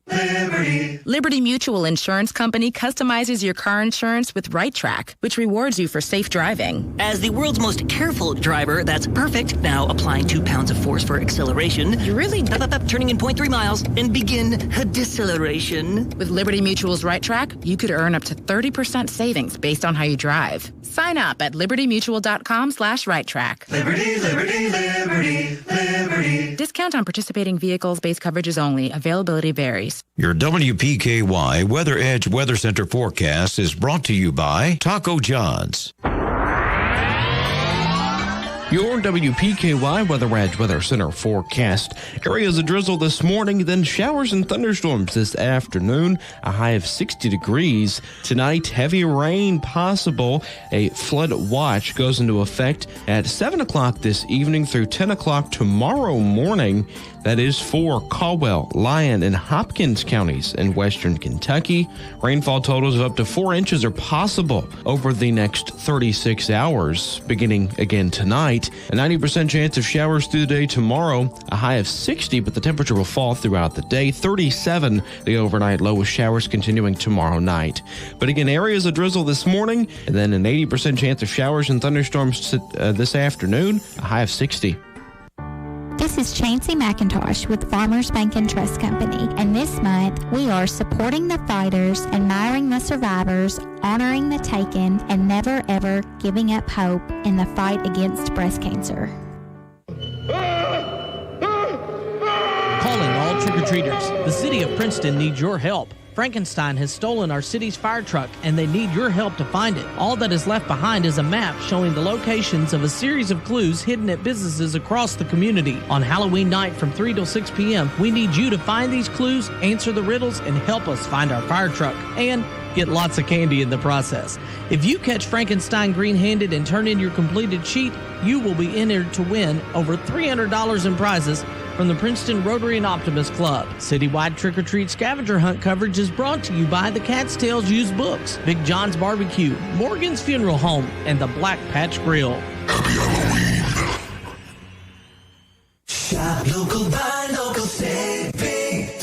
Liberty Liberty Mutual Insurance Company customizes your car insurance with Right Track, which rewards you for safe driving. As the world's most careful driver, that's perfect. Now applying 2 pounds of force for acceleration. You're really turning in 0.3 miles and begin a deceleration. With Liberty Mutual's Right Track, you could earn up to 30% savings based on how you drive. Sign up at libertymutual.com/righttrack. Liberty, liberty, liberty, liberty. Discount on participating vehicles, base coverages only. Availability varies. Your WPKY Weather Edge Weather Center forecast is brought to you by Taco John's. Your WPKY Weather Edge Weather Center forecast. Areas of drizzle this morning, then showers and thunderstorms this afternoon. A high of 60 degrees. Tonight, heavy rain possible. A flood watch goes into effect at 7 o'clock this evening through 10 o'clock tomorrow morning. That is for Caldwell, Lyon, and Hopkins counties in western Kentucky. Rainfall totals of up to 4 inches are possible over the next 36 hours, beginning again tonight. A 90% chance of showers through the day tomorrow. A high of 60, but the temperature will fall throughout the day. 37, the overnight low with showers continuing tomorrow night. But again, areas of drizzle this morning, and then an 80% chance of showers and thunderstorms this afternoon. A high of 60. This is Chancey McIntosh with Farmers Bank and Trust Company, and this month we are supporting the fighters, admiring the survivors, honoring the taken, and never ever giving up hope in the fight against breast cancer. Calling all trick-or-treaters. The city of Princeton needs your help. Frankenstein has stolen our city's fire truck, and they need your help to find it. All that is left behind is a map showing the locations of a series of clues hidden at businesses across the community. On Halloween night from 3 till 6 p.m., we need you to find these clues, answer the riddles, and help us find our fire truck. And get lots of candy in the process. If you catch Frankenstein green-handed and turn in your completed sheet, you will be entered to win over $300 in prizes from the Princeton Rotary and Optimist Club. Citywide trick-or-treat scavenger hunt coverage is brought to you by the Cat's Tales Used Books, Big John's Barbecue, Morgan's Funeral Home, and the Black Patch Grill. Happy Halloween. Shop local, buy local, save big.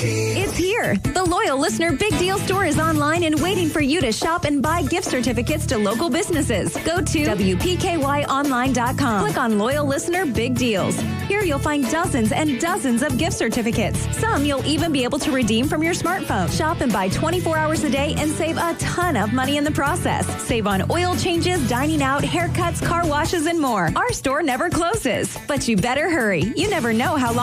It's here. The Loyal Listener Big Deal Store is online and waiting for you to shop and buy gift certificates to local businesses. Go to WPKYonline.com. Click on Loyal Listener Big Deals. Here you'll find dozens and dozens of gift certificates. Some you'll even be able to redeem from your smartphone. Shop and buy 24 hours a day and save a ton of money in the process. Save on oil changes, dining out, haircuts, car washes, and more. Our store never closes. But you better hurry. You never know how long